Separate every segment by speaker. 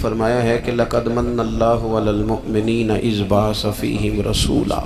Speaker 1: فرمایا ہے کہ لقد من اللہ علی المؤمنین اذ بعث فیہم رسولا،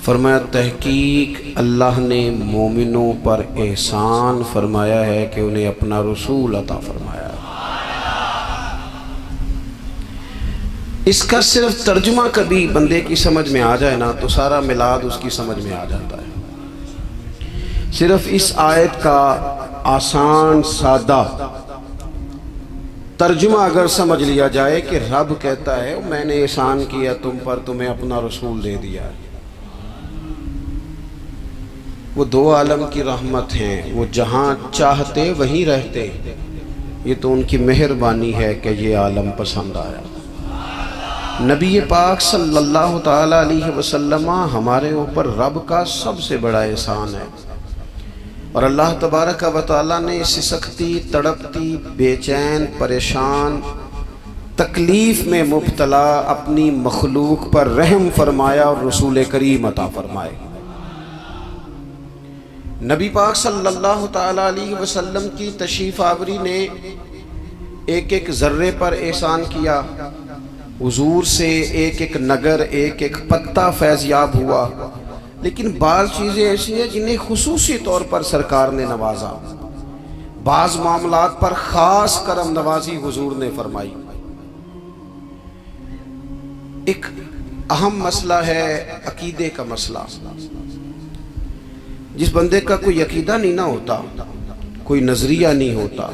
Speaker 1: فرمایا تحقیق اللہ نے مومنوں پر احسان فرمایا ہے کہ انہیں اپنا رسول عطا فرمایا۔ اس کا صرف ترجمہ کبھی بندے کی سمجھ میں آ جائے نا تو سارا میلاد اس کی سمجھ میں آ جاتا ہے۔ صرف اس آیت کا آسان سادہ ترجمہ اگر سمجھ لیا جائے کہ رب کہتا ہے میں نے احسان کیا تم پر، تمہیں اپنا رسول دے دیا ہے۔ وہ دو عالم کی رحمت ہیں، وہ جہاں چاہتے وہیں رہتے، یہ تو ان کی مہربانی ہے کہ یہ عالم پسند آیا۔ نبی پاک صلی اللہ تعالی علیہ وسلم ہمارے اوپر رب کا سب سے بڑا احسان ہے، اور اللہ تبارک و تعالی نے سسکتی، تڑپتی، بے چین، پریشان، تکلیف میں مبتلا اپنی مخلوق پر رحم فرمایا اور رسول کریم عطا فرمائے۔ نبی پاک صلی اللہ تعالی علیہ وسلم کی تشریف آوری نے ایک ایک ذرے پر احسان کیا، حضور سے ایک ایک نگر، ایک ایک پتہ فیضیاب ہوا، لیکن بعض چیزیں ایسی ہیں جنہیں خصوصی طور پر سرکار نے نوازا، بعض معاملات پر خاص کرم نوازی حضور نے فرمائی۔ ایک اہم مسئلہ ہے عقیدے کا مسئلہ۔ جس بندے کا کوئی عقیدہ نہیں نہ ہوتا، کوئی نظریہ نہیں ہوتا،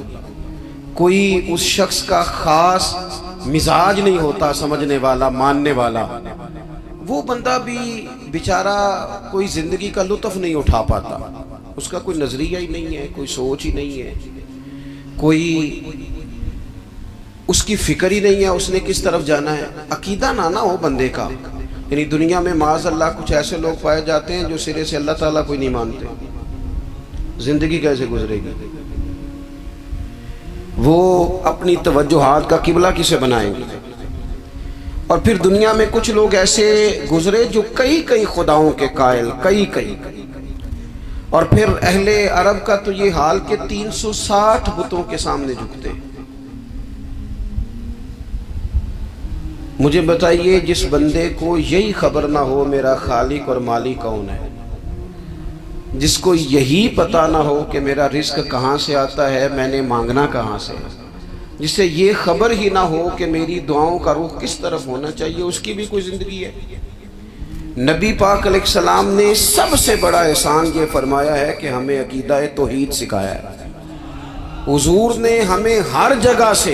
Speaker 1: کوئی اس شخص کا خاص مزاج نہیں ہوتا، سمجھنے والا، ماننے والا، وہ بندہ بھی بیچارہ کوئی زندگی کا لطف نہیں اٹھا پاتا۔ اس کا کوئی نظریہ ہی نہیں ہے، کوئی سوچ ہی نہیں ہے، کوئی اس کی فکر ہی نہیں ہے اس نے کس طرف جانا ہے۔ عقیدہ نہ ہو بندے کا، یعنی دنیا میں معاذ اللہ کچھ ایسے لوگ پائے جاتے ہیں جو سرے سے اللہ تعالیٰ کوئی نہیں مانتے، زندگی کیسے گزرے گی؟ وہ اپنی توجہات کا قبلہ کسے بنائیں گے؟ اور پھر دنیا میں کچھ لوگ ایسے گزرے جو کئی خداؤں کے قائل، کئی اور پھر اہل عرب کا تو یہ حال کہ 360 بتوں کے سامنے جھکتے۔ مجھے بتائیے جس بندے کو یہی خبر نہ ہو میرا خالق اور مالک کون ہے، جس کو یہی پتہ نہ ہو کہ میرا رزق کہاں سے آتا ہے، میں نے مانگنا کہاں سے، جس سے یہ خبر ہی نہ ہو کہ میری دعاؤں کا رخ کس طرف ہونا چاہیے، اس کی بھی کوئی زندگی ہے؟ نبی پاک علیہ السلام نے سب سے بڑا احسان یہ فرمایا ہے کہ ہمیں عقیدہ توحید سکھایا ہے۔ حضور نے ہمیں ہر جگہ سے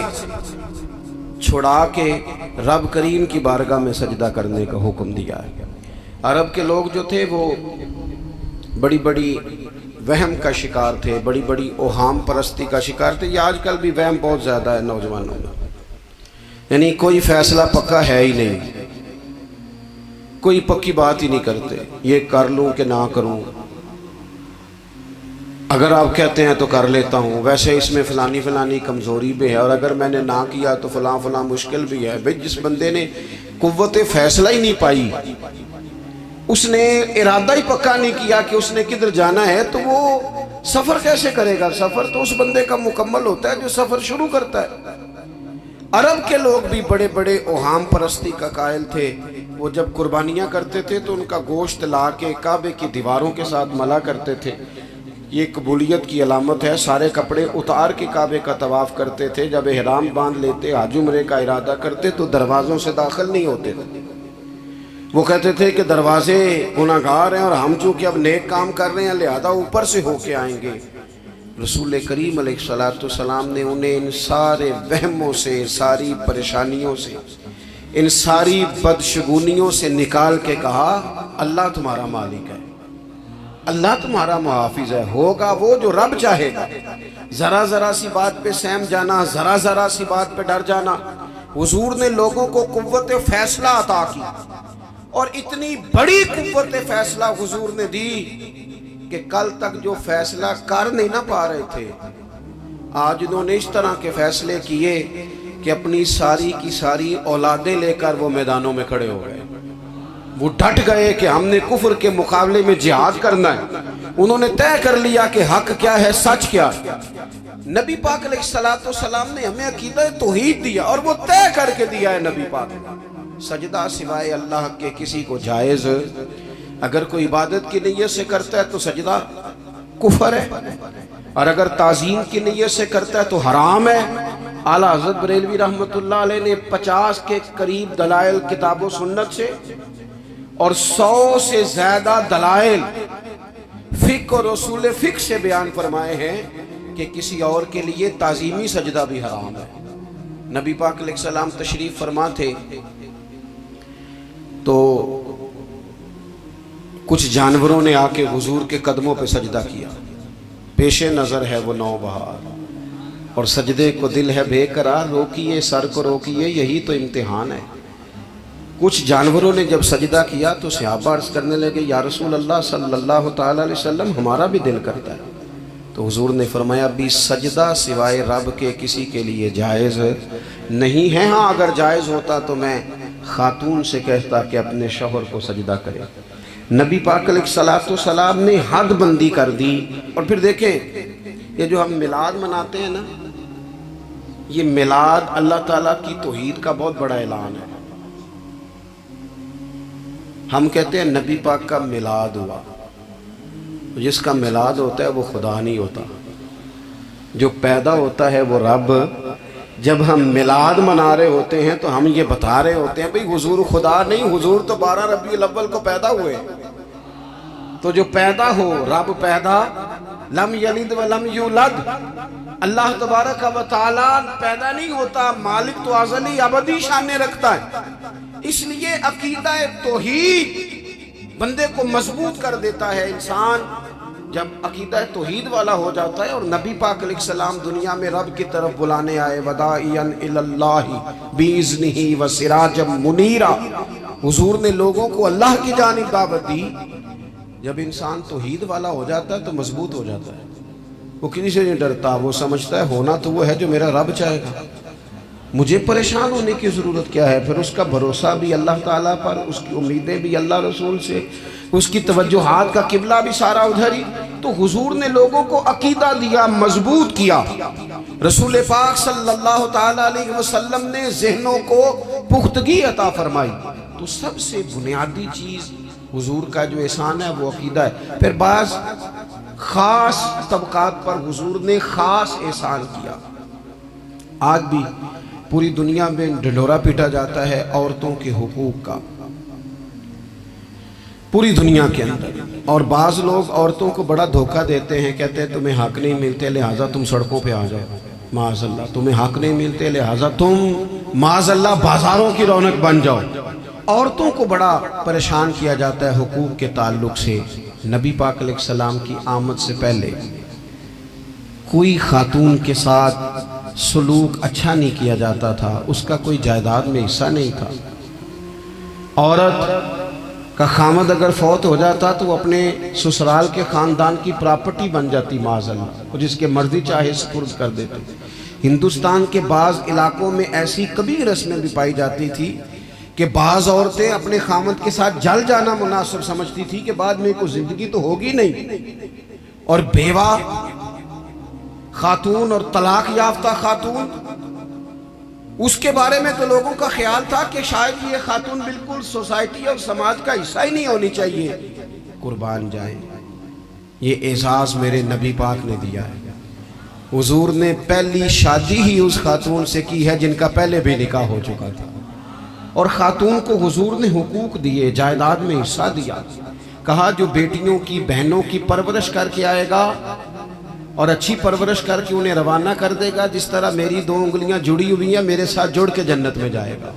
Speaker 1: چھڑا کے رب کریم کی بارگاہ میں سجدہ کرنے کا حکم دیا ہے۔ عرب کے لوگ جو تھے وہ بڑی وہم کا شکار تھے، بڑی اوہام پرستی کا شکار تھے۔ یہ آج کل بھی وہم بہت زیادہ ہے نوجوانوں میں، یعنی کوئی فیصلہ پکا ہے ہی نہیں، کوئی پکی بات ہی نہیں کرتے، یہ کر لوں کہ نہ کروں، اگر آپ کہتے ہیں تو کر لیتا ہوں، ویسے اس میں فلانی کمزوری بھی ہے، اور اگر میں نے نہ کیا تو فلاں مشکل بھی ہے۔ بھئی جس بندے نے قوت فیصلہ ہی نہیں پائی، اس نے ارادہ ہی پکا نہیں کیا کہ اس نے کدھر جانا ہے، تو وہ سفر کیسے کرے گا؟ سفر تو اس بندے کا مکمل ہوتا ہے جو سفر شروع کرتا ہے۔ عرب کے لوگ بھی بڑے اوہام پرستی کا قائل تھے۔ وہ جب قربانیاں کرتے تھے تو ان کا گوشت لا کے کعبے کی دیواروں کے ساتھ ملا کرتے تھے، یہ قبولیت کی علامت ہے۔ سارے کپڑے اتار کے کعبے کا طواف کرتے تھے، جب احرام باندھ لیتے، حج عمرے کا ارادہ کرتے تو دروازوں سے داخل نہیں ہوتے تھے۔ وہ کہتے تھے کہ دروازے گناہگار ہیں اور ہم چونکہ اب نیک کام کر رہے ہیں لہذا اوپر سے ہو کے آئیں گے۔ رسول کریم علیہ السلام نے انہیں ان سارے وہموں سے، ساری پریشانیوں سے، ان ساری بدشگونیوں سے نکال کے کہا اللہ تمہارا مالک ہے، اللہ تمہارا محافظ ہے، ہوگا وہ جو رب چاہے گا۔ ذرا سی بات پہ سہم جانا، ذرا سی بات پہ ڈر جانا۔ حضور نے لوگوں کو قوت فیصلہ عطا کی، اور اتنی بڑی قوت فیصلہ حضور نے دی کہ کل تک جو فیصلہ کر نہیں نہ پا رہے تھے، آج انہوں نے اس طرح کے فیصلے کیے کہ اپنی ساری کی ساری اولادیں لے کر وہ میدانوں میں کھڑے ہو گئے۔ وہ ڈٹ گئے کہ ہم نے کفر کے مقابلے میں جہاد کرنا ہے، انہوں نے طے کر لیا کہ حق کیا ہے، سچ کیا ہے۔ نبی پاک علیہ السلام نے ہمیں عقیدہ توحید دیا اور وہ طے کر کے دیا ہے نبی پاک، سجدہ سوائے اللہ کے کسی کو جائز، اگر کوئی عبادت کی نیت سے کرتا ہے تو سجدہ کفر ہے، اور اگر تعظیم کی نیت سے کرتا ہے تو حرام ہے۔ اعلیٰ حضرت بریلوی رحمۃ اللہ علیہ نے 50 کے قریب دلائل کتاب و سنت سے اور 100 سے زیادہ دلائل فقہ اور اصول فقہ سے بیان فرمائے ہیں کہ کسی اور کے لیے تعظیمی سجدہ بھی حرام ہے۔ نبی پاک علیہ السلام تشریف فرما تھے تو کچھ جانوروں نے آ کے حضور کے قدموں پہ سجدہ کیا، پیش نظر ہے وہ نوبہار اور سجدے کو دل ہے بے قرار، روکیے سر کو روکیے، یہی تو امتحان ہے۔ کچھ جانوروں نے جب سجدہ کیا تو صحابہ عرض کرنے لگے یا رسول اللہ صلی اللہ تعالی علیہ وسلم ہمارا بھی دل کرتا ہے، تو حضور نے فرمایا بھی سجدہ سوائے رب کے کسی کے لیے جائز نہیں ہے، ہاں اگر جائز ہوتا تو میں خاتون سے کہتا کہ اپنے شوہر کو سجدہ کرے۔ نبی پاک علیہ السلام نے حد بندی کر دی۔ اور پھر دیکھیں یہ جو ہم میلاد مناتے ہیں نا، یہ میلاد اللہ تعالیٰ کی توحید کا بہت بڑا اعلان ہے۔ ہم کہتے ہیں نبی پاک کا میلاد ہوا، جس کا میلاد ہوتا ہے وہ خدا نہیں ہوتا، جو پیدا ہوتا ہے وہ رب۔ جب ہم میلاد منا رہے ہوتے ہیں تو ہم یہ بتا رہے ہوتے ہیں بھئی حضور خدا نہیں، حضور تو 12 ربیع الاول کو پیدا ہوئے، تو جو پیدا ہو رب پیدا، لم یلد ولم یولد، اللہ تبارک و تعالی پیدا نہیں ہوتا، مالک تو ازلی ابدی شان رکھتا ہے۔ اس لیے عقیدہ توحید بندے کو مضبوط کر دیتا ہے۔ انسان جب عقیدہ توحید والا ہو جاتا ہے، اور نبی پاک علیہ السلام دنیا میں رب کی طرف بلانے آئے، وداعیا الی اللہ باذنہ وسراجا منیرا، حضور نے لوگوں کو اللہ کی جانب دعوت دی۔ جب انسان توحید والا ہو جاتا ہے تو مضبوط ہو جاتا ہے، وہ کسی سے نہیں ڈرتا، وہ سمجھتا ہے ہونا تو وہ ہے جو میرا رب چاہے گا، مجھے پریشان ہونے کی ضرورت کیا ہے۔ پھر اس کا بھروسہ بھی اللہ تعالیٰ پر، اس کی امیدیں بھی اللہ رسول سے، اس کی توجہات کا قبلہ بھی سارا ادھر ہی۔ تو حضور نے لوگوں کو عقیدہ دیا، مضبوط کیا۔ رسول پاک صلی اللہ تعالیٰ علیہ وسلم نے ذہنوں کو پختگی عطا فرمائی۔ تو سب سے بنیادی چیز حضور کا جو احسان ہے وہ عقیدہ ہے۔ پھر بعض خاص طبقات پر حضور نے خاص احسان کیا۔ آج بھی پوری دنیا میں ڈھنڈورا پیٹا جاتا ہے عورتوں کے حقوق کا، پوری دنیا کے اندر، اور بعض لوگ عورتوں کو بڑا دھوکہ دیتے ہیں، کہتے ہیں تمہیں حق نہیں ملتے لہٰذا تم سڑکوں پہ آ جاؤ، معاذ اللہ، تمہیں حق نہیں ملتے لہٰذا تم معاذ اللہ بازاروں کی رونق بن جاؤ۔ عورتوں کو بڑا پریشان کیا جاتا ہے حقوق کے تعلق سے۔ نبی پاک علیہ السلام کی آمد سے پہلے کوئی خاتون کے ساتھ سلوک اچھا نہیں کیا جاتا تھا، اس کا کوئی جائیداد میں حصہ نہیں تھا۔ عورت کا خامد اگر فوت ہو جاتا تو وہ اپنے سسرال کے خاندان کی پراپرٹی بن جاتی، معاذ اللہ، جس کے مرضی چاہے سپرد کر دیتے۔ ہندوستان کے بعض علاقوں میں ایسی کبھی رسمیں بھی پائی جاتی تھی کہ بعض عورتیں اپنے خامد کے ساتھ جل جانا مناسب سمجھتی تھی کہ بعد میں کوئی زندگی تو ہوگی نہیں، اور بیوہ خاتون اور طلاق یافتہ خاتون، اس کے بارے میں تو لوگوں کا خیال تھا کہ شاید یہ خاتون بالکل سوسائٹی اور سماج کا حصہ ہی نہیں ہونی چاہیے۔ قربان جائیں، یہ اعزاز میرے نبی پاک نے دیا ہے۔ حضور نے پہلی شادی ہی اس خاتون سے کی ہے جن کا پہلے بھی نکاح ہو چکا تھا، اور خاتون کو حضور نے حقوق دیے، جائیداد میں حصہ دیا۔ کہا جو بیٹیوں کی بہنوں کی پرورش کر کے آئے گا اور اچھی پرورش کر کے انہیں روانہ کر دے گا، جس طرح میری 2 انگلیاں جڑی ہوئی ہیں میرے ساتھ جڑ کے جنت میں جائے گا۔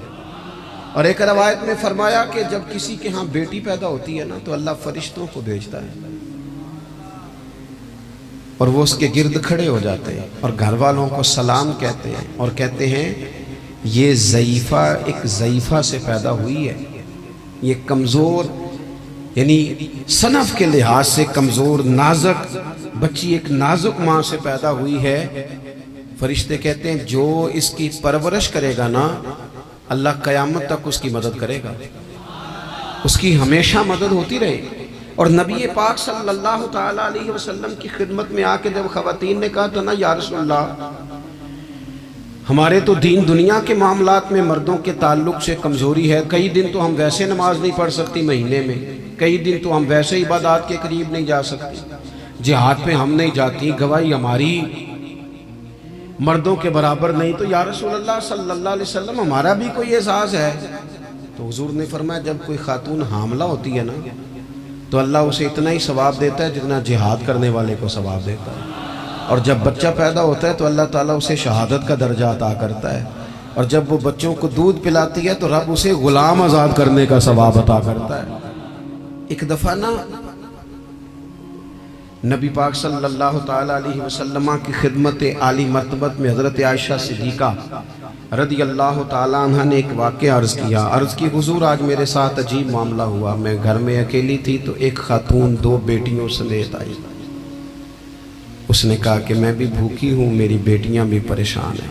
Speaker 1: اور ایک روایت میں فرمایا کہ جب کسی کے ہاں بیٹی پیدا ہوتی ہے نا تو اللہ فرشتوں کو بھیجتا ہے، اور وہ اس کے گرد کھڑے ہو جاتے ہیں اور گھر والوں کو سلام کہتے ہیں، اور کہتے ہیں یہ ضعیفہ ایک ضعیفہ سے پیدا ہوئی ہے، یہ کمزور، یعنی صنف کے لحاظ سے کمزور نازک بچی ایک نازک ماں سے پیدا ہوئی ہے۔ فرشتے کہتے ہیں جو اس کی پرورش کرے گا نا، اللہ قیامت تک اس کی مدد کرے گا، اس کی ہمیشہ مدد ہوتی رہے گی۔ اور نبی پاک صلی اللہ تعالیٰ علیہ وسلم کی خدمت میں آ کے جب خواتین نے کہا تو نا یا رسول اللہ ہمارے تو دین دنیا کے معاملات میں مردوں کے تعلق سے کمزوری ہے، کئی دن تو ہم ویسے نماز نہیں پڑھ سکتی مہینے میں، کئی دن تو ہم ویسے عبادات کے قریب نہیں جا سکتی، جہاد پہ ہم نہیں جاتی، گواہی ہماری مردوں کے برابر نہیں، تو یا رسول اللہ صلی اللہ علیہ وسلم ہمارا بھی کوئی اعزاز ہے؟ تو حضور نے فرمایا جب کوئی خاتون حاملہ ہوتی ہے نا تو اللہ اسے اتنا ہی ثواب دیتا ہے جتنا جہاد کرنے والے کو ثواب دیتا ہے، اور جب بچہ پیدا ہوتا ہے تو اللہ تعالیٰ اسے شہادت کا درجہ عطا کرتا ہے، اور جب وہ بچوں کو دودھ پلاتی ہے تو رب اسے غلام آزاد کرنے کا ثواب عطا کرتا ہے۔ ایک دفعہ نا نبی پاک صلی اللہ تعالیٰ علیہ وسلم کی خدمت عالی مرتبت میں حضرت عائشہ صدیقہ رضی اللہ تعالیٰ عنہ نے ایک واقعہ عرض کیا، عرض کی حضور آج میرے ساتھ عجیب معاملہ ہوا، میں گھر میں اکیلی تھی تو ایک خاتون 2 بیٹیوں سمیت آئی، اس نے کہا کہ میں بھی بھوکی ہوں، میری بیٹیاں بھی پریشان ہیں،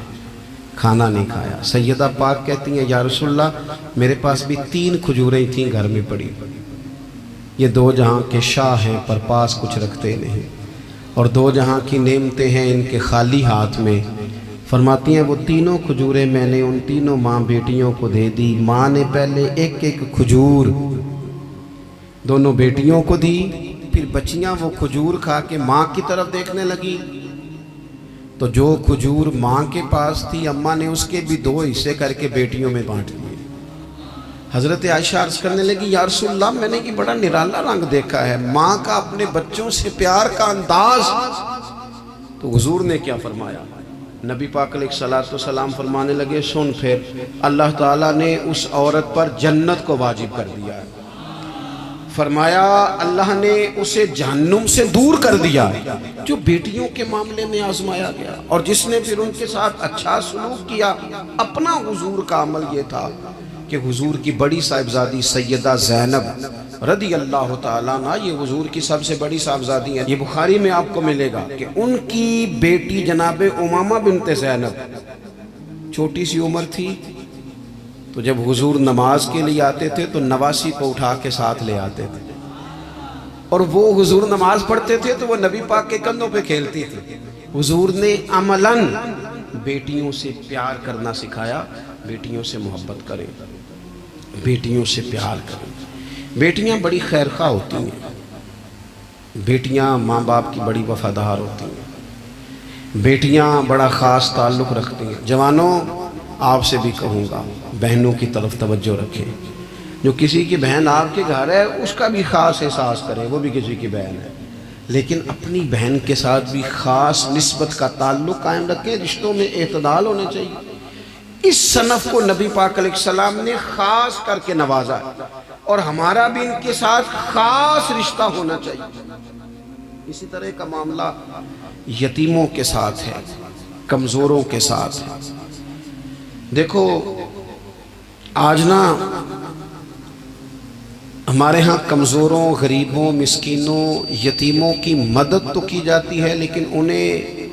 Speaker 1: کھانا نہیں کھایا۔ سیدہ پاک کہتی ہیں یا رسول اللہ میرے پاس بھی 3 کھجوریں تھیں گھر میں پڑی، یہ 2 جہاں کے شاہ ہیں پر پاس کچھ رکھتے نہیں، اور 2 جہاں کی نعمتیں ہیں ان کے خالی ہاتھ میں۔ فرماتی ہیں وہ 3 کھجوریں میں نے ان 3 ماں بیٹیوں کو دے دی، ماں نے پہلے ایک کھجور دونوں بیٹیوں کو دی، پھر بچیاں وہ کھجور کھا کے ماں کی طرف دیکھنے لگی تو جو کھجور ماں کے پاس تھی اماں نے اس کے بھی 2 حصے کر کے بیٹیوں میں بانٹ دیے۔ حضرت عائشہ عرض کرنے لگی یا رسول اللہ میں نے یہ بڑا نرالا رنگ دیکھا ہے، ماں کا اپنے بچوں سے پیار کا انداز۔ تو حضور نے کیا فرمایا؟ نبی پاک علیہ الصلوۃ والسلام فرمانے لگے سن پھر اللہ تعالیٰ نے اس عورت پر جنت کو واجب کر دیا ہے، فرمایا اللہ نے اسے جہنم سے دور کر دیا جو بیٹیوں کے معاملے میں آزمایا گیا، اور جس نے پھر ان کے ساتھ اچھا سلوک کیا۔ اپنا حضور کا عمل یہ تھا کہ حضور کی بڑی صاحبزادی سیدہ زینب رضی اللہ تعالیٰ عنہ، یہ حضور کی سب سے بڑی صاحبزادی ہیں، یہ بخاری میں آپ کو ملے گا کہ ان کی بیٹی جناب امامہ بنت زینب چھوٹی سی عمر تھی، تو جب حضور نماز کے لیے آتے تھے تو نواسی کو اٹھا کے ساتھ لے آتے تھے، اور وہ حضور نماز پڑھتے تھے تو وہ نبی پاک کے کندھوں پہ کھیلتی تھی۔ حضور نے عملاً بیٹیوں سے پیار کرنا سکھایا، بیٹیوں سے محبت کریں، بیٹیوں سے پیار کریں۔ بیٹیاں بڑی خیرخواہ ہوتی ہیں، بیٹیاں ماں باپ کی بڑی وفادار ہوتی ہیں، بیٹیاں بڑا خاص تعلق رکھتی ہیں۔ جوانوں آپ سے بھی کہوں گا بہنوں کی طرف توجہ رکھیں، جو کسی کی بہن آپ کے گھر ہے اس کا بھی خاص احساس کریں، وہ بھی کسی کی بہن ہے، لیکن اپنی بہن کے ساتھ بھی خاص نسبت کا تعلق قائم رکھیں، رشتوں میں اعتدال ہونا چاہیے۔ اس صنف کو نبی پاک علیہ السلام نے خاص کر کے نوازا ہے، اور ہمارا بھی ان کے ساتھ خاص رشتہ ہونا چاہیے۔ اسی طرح کا معاملہ یتیموں کے ساتھ ہے، کمزوروں کے ساتھ ہے۔ دیکھو آج نا ہمارے ہاں کمزوروں، غریبوں، مسکینوں، یتیموں کی مدد تو کی جاتی ہے، لیکن انہیں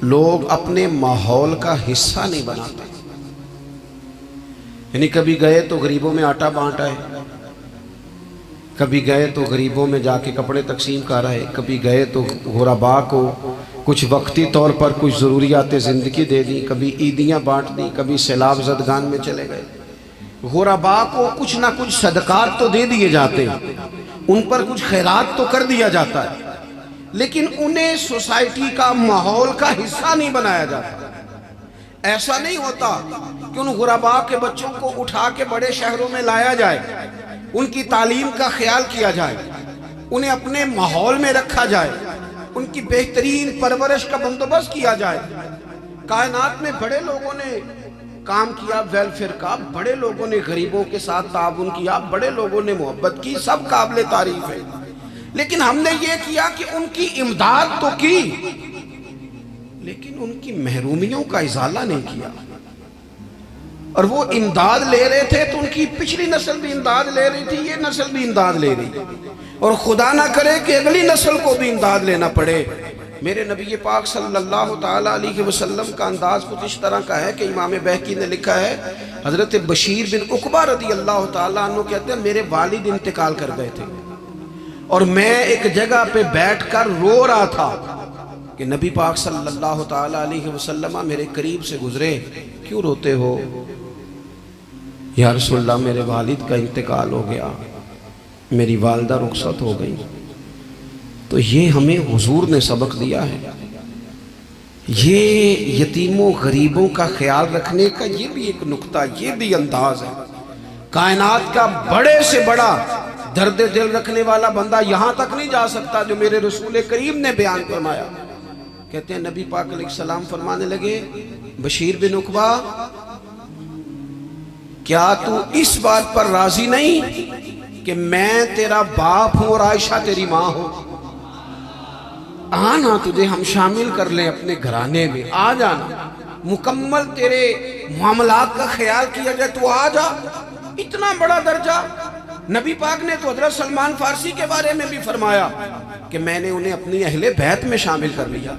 Speaker 1: لوگ اپنے ماحول کا حصہ نہیں بناتے۔ یعنی کبھی گئے تو غریبوں میں آٹا بانٹ آئے، کبھی گئے تو غریبوں میں جا کے کپڑے تقسیم کر آئے، کبھی گئے تو غرباء کو کچھ وقتی طور پر کچھ ضروریات زندگی دے دی، کبھی عیدیاں بانٹ دی، کبھی سیلاب زدگان میں چلے گئے۔ غرباء کو کچھ نہ کچھ صدقات تو دے دیے جاتے ہیں، ان پر کچھ خیرات تو کر دیا جاتا ہے، لیکن انہیں سوسائٹی کا ماحول کا حصہ نہیں بنایا جاتا۔ ایسا نہیں ہوتا کہ ان غرباء کے بچوں کو اٹھا کے بڑے شہروں میں لایا جائے، ان کی تعلیم کا خیال کیا جائے، انہیں اپنے ماحول میں رکھا جائے، ان کی بہترین پرورش کا بندوبست کیا جائے۔ کائنات میں بڑے لوگوں نے کام کیا ویلفیئر کا، بڑے لوگوں نے غریبوں کے ساتھ تعاون کیا، بڑے لوگوں نے محبت کی، سب قابل تعریف ہے، لیکن ہم نے یہ کیا کہ ان کی امداد تو کی لیکن ان کی محرومیوں کا ازالہ نہیں کیا۔ اور وہ امداد لے رہے تھے تو ان کی پچھلی نسل بھی امداد لے رہی تھی، یہ نسل بھی امداد لے رہی، اور خدا نہ کرے کہ اگلی نسل کو بھی امداد لینا پڑے۔ میرے نبی پاک صلی اللہ تعالیٰ علیہ وسلم کا انداز کچھ اس طرح کا ہے کہ امام بہقی نے لکھا ہے، حضرت بشیر بن عقبہ رضی اللہ تعالیٰ عنہ کہتے ہیں میرے والد انتقال کر گئے تھے، اور میں ایک جگہ پہ بیٹھ کر رو رہا تھا کہ نبی پاک صلی اللہ تعالی علیہ وسلم میرے قریب سے گزرے، کیوں روتے ہو؟ یا رسول اللہ میرے والد کا انتقال ہو گیا، میری والدہ رخصت ہو گئی۔ تو یہ ہمیں حضور نے سبق دیا ہے، یہ یتیموں غریبوں کا خیال رکھنے کا یہ بھی ایک نقطہ، یہ بھی انداز ہے۔ کائنات کا بڑے سے بڑا درد دل رکھنے والا بندہ یہاں تک نہیں جا سکتا جو میرے رسول کریم نے بیان فرمایا۔ کہتے ہیں نبی پاک علیہ السلام فرمانے لگے، بشیر بن عقبہ کیا تو اس بات پر راضی نہیں کہ میں تیرا باپ ہوں اور عائشہ تیری ماں ہوں؟ آنا تجھے ہم شامل کر لیں اپنے گھرانے میں، آ جانا، مکمل تیرے معاملات کا خیال کیا جائے، تو آ جا۔ اتنا بڑا درجہ نبی پاک نے تو حضرت سلمان فارسی کے بارے میں بھی فرمایا کہ میں نے انہیں اپنی اہل بیت میں شامل کر لیا۔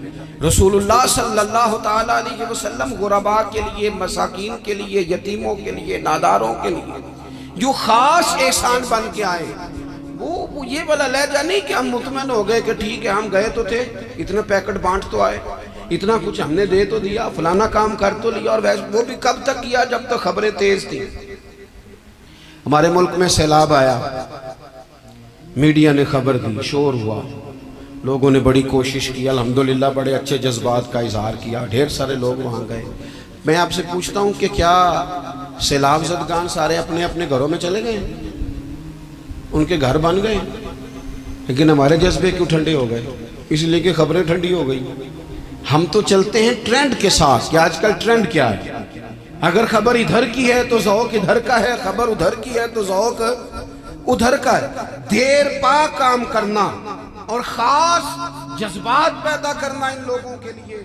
Speaker 1: رسول اللہ صلی اللہ تعالی علیہ وسلم غرباء کے لیے، مساکین کے لیے، یتیموں کے لیے، ناداروں کے لیے جو خاص احسان بن کے آئے، وہ یہ والا لہجہ نہیں کہ ہم مطمئن ہو گئے کہ ٹھیک ہے ہم گئے تو تھے، اتنے پیکٹ بانٹ تو آئے، اتنا کچھ ہم نے دے تو دیا، فلانا کام کر تو لیا، اور وہ بھی کب تک کیا؟ جب تک خبریں تیز تھیں۔ ہمارے ملک میں سیلاب آیا، میڈیا نے خبر دی، شور ہوا، لوگوں نے بڑی کوشش کی، الحمدللہ بڑے اچھے جذبات کا اظہار کیا، ڈھیر سارے لوگ وہاں گئے۔ میں آپ سے پوچھتا ہوں کہ کیا سیلاب زدگان سارے اپنے اپنے گھروں میں چلے گئے؟ ان کے گھر بن گئے، لیکن ہمارے جذبے کیوں ٹھنڈے ہو گئے؟ اس لیے کہ خبریں ٹھنڈی ہو گئی۔ ہم تو چلتے ہیں ٹرینڈ کے ساتھ کہ آج کل ٹرینڈ کیا ہے، اگر خبر ادھر کی ہے تو ذوق ادھر کا ہے، خبر ادھر کی ہے تو ذوق ادھر کا ہے۔ دیر پا کام کرنا اور خاص جذبات پیدا کرنا ان لوگوں کے لیے